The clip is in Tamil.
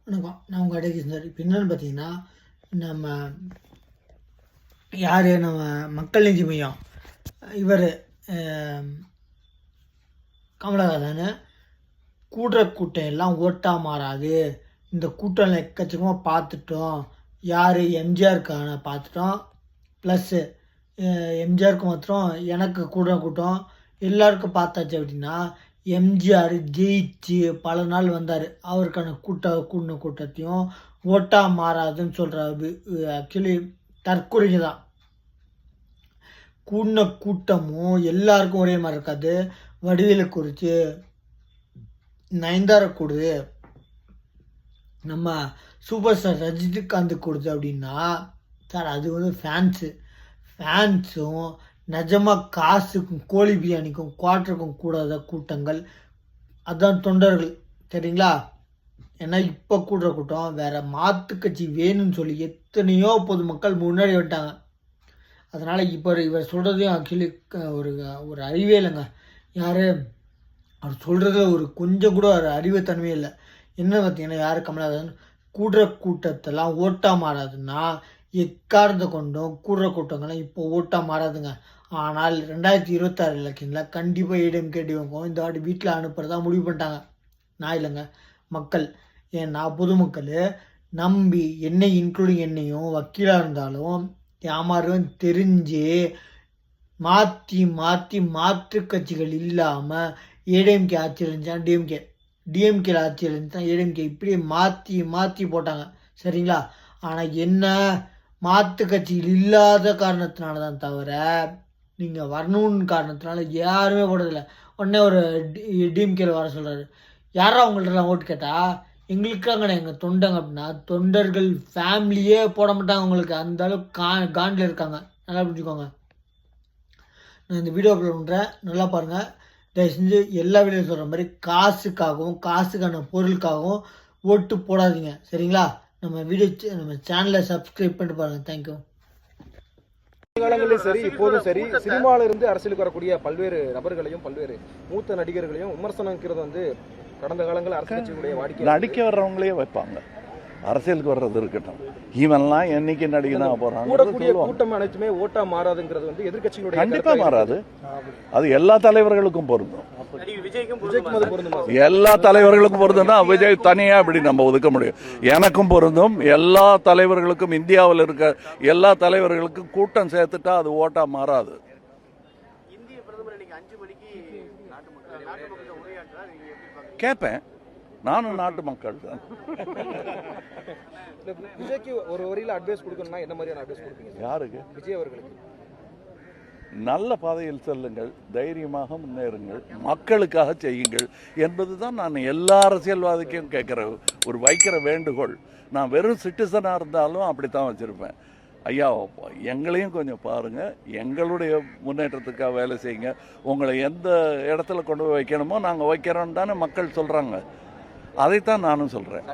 வணக்கம். நான் உங்கள் அடேகிருஷ்ணன். இப்போ என்னென்னு பார்த்தீங்கன்னா, நம்ம யார் நம்ம மக்கள் நீதி மையம் இவர் கமலஹாசன் கூடுற கூட்டம் எல்லாம் ஓட்டாக மாறாது. இந்த கூட்டம் எக்கச்சக்கமாக பார்த்துட்டோம். யார் எம்ஜிஆருக்கான பார்த்துட்டோம். ப்ளஸ்ஸு எம்ஜிஆருக்கு மாத்திரம் எனக்கு கூடுற கூட்டம் எல்லாருக்கும் பார்த்தாச்சு அப்படின்னா, எம்ஜிஆர் ஜெயிச்சு பல நாள் வந்தார். அவருக்கான கூடின கூட்டத்தையும் ஓட்டாக மாறாதுன்னு சொல்கிறாரு. ஆக்சுவலி தற்கொலைங்க தான். கூடின கூட்டமும் எல்லாருக்கும் ஒரே மாதிரி இருக்காது. வடிவேலு குறித்து நயன்தாரா கூடுது, நம்ம சூப்பர் ஸ்டார் ரஜினிகாந்த் கொடுது அப்படின்னா சார் அது வந்து ஃபேன்ஸும் நிஜமாக காசுக்கும் கோழி பிரியாணிக்கும் குவார்ட்டருக்கும் கூடாத கூட்டங்கள் அதுதான் தொண்டர்கள். சரிங்களா? ஏன்னா இப்போ கூடுற கூட்டம் வேறு மாற்று கட்சி வேணும்னு சொல்லி எத்தனையோ பொதுமக்கள் முன்னாடி விட்டாங்க. அதனால் இப்போ இவர் சொல்கிறதையும் ஆக்சுவலி ஒரு அறிவே இல்லைங்க. யார் அவர் சொல்கிறது ஒரு கொஞ்சம் கூட ஒரு அறிவுத்தன்மையே இல்லை. என்ன பார்த்தீங்கன்னா, யார் கமலஹாசன் கூடுற கூட்டத்தெல்லாம் ஓட்டாக மாறாதுன்னா எக்காரணத்தை கொண்டும் கூடுற கூட்டங்கள்லாம் இப்போ ஓட்டாக மாறாதுங்க. ஆனால் 2026 எலெக்ஷனில் கண்டிப்பாக ஏடிஎம்கே டிஎம்கே இந்த வாட்டி வீட்டில் அனுப்புறதா முடிவு பண்ணிட்டாங்க. நான் இல்லைங்க, மக்கள். ஏன்னா பொதுமக்கள் நம்பி இன்க்ளூடிங் என்னையும் வக்கீலாக இருந்தாலும் யாமாரும் தெரிஞ்சு மாற்று கட்சிகள் இல்லாமல் ஏடிஎம்கே ஆட்சி இருந்துச்சா டிஎம்கேல ஆட்சி இருந்துச்சா ஏடிஎம்கே இப்படியே மாற்றி போட்டாங்க. சரிங்களா? ஆனால் என்ன மாற்று கட்சிகள் இல்லாத காரணத்தினால தான் தவிர நீங்கள் வரணுன்னு காரணத்தினால யாருமே போடுறதில்ல. உடனே ஒரு டிஎம்கேல வர சொல்கிறாரு. யாரா அவங்கள்ட்டலாம் ஓட்டு கேட்டால் எங்களுக்காங்க எங்கள் தொண்டங்க அப்படின்னா தொண்டர்கள் ஃபேமிலியே போட மாட்டாங்க. அவங்களுக்கு அந்த அளவுக்கு காண்டில் இருக்காங்க. நல்லா புரிஞ்சுக்கோங்க. நான் இந்த வீடியோ அப்லோட் பண்ணுறேன், நல்லா பாருங்கள். தயவு செஞ்சு எல்லா வீடியோ சொல்கிற மாதிரி காசுக்கான பொருளுக்காகவும் ஓட்டு போடாதீங்க. சரிங்களா? நம்ம சேனலை சப்ஸ்கிரைப் பண்ணிட்டு பாருங்கள். தேங்க்யூ. காலங்களிலும் சரி இப்போதும் சரி சினிமாவில இருந்து அரசியலுக்கு வரக்கூடிய பல்வேறு நபர்களையும் பல்வேறு மூத்த நடிகர்களையும் விமர்சனங்கிறது வந்து கடந்த காலங்களில் அரசியல் கட்சியுடைய வாடிக்கை நடிக்க வர்றவங்களே வைப்பாங்க. அரசியலுக்கு வர்றது இருக்கட்டும், இவன்லாம் என்னைக்கு நடிகனா போறாங்க. கூட்டம் அனைத்துமே ஓட்டா மாறாதுங்கிறது வந்து எதிர்கட்சிகளுடைய கண்டிப்பா மாறாது. அது எல்லா தலைவர்களுக்கும் பொருந்தும். எல்லா தலைவர்களுக்கும் பொருந்தும்னா விஜய் தனியா அப்படி நம்ம ஒதுக்க முடியும். எனக்கும் பொருந்தும். எல்லா தலைவர்களுக்கும், இந்தியாவில் இருக்க எல்லா தலைவர்களுக்கும் கூட்டம் சேர்த்துட்டா அது ஓட்டா மாறாது. கேட்பேன், நானும் நாட்டு மக்கள் தான். விஜய்க்கு ஒரு வரியில அட்வைஸ் கொடுக்கணும்னா என்ன மாதிரியான அட்வைஸ் கொடுப்பீங்க? யாருக்கு? விஜய் அவர்களுக்கு. நல்ல பாதையில் செல்லுங்கள், தைரியமாக முன்னேறுங்கள், மக்களுக்காக செய்யுங்கள் என்பதுதான் நான் எல்லா அரசியல்வாதிக்கும் வைக்கிற வேண்டுகோள். நான் வெறும் சிட்டிசனாக இருந்தாலும் அப்படித்தான் வச்சுருப்பேன். ஐயா, எங்களையும் கொஞ்சம் பாருங்கள், எங்களுடைய முன்னேற்றத்துக்காக வேலை செய்யுங்க, உங்களை எந்த இடத்துல கொண்டு போய் வைக்கணுமோ நாங்கள் வைக்கிறோன்னு தானே மக்கள் சொல்கிறாங்க. அதைத்தான் நானும் சொல்கிறேன்.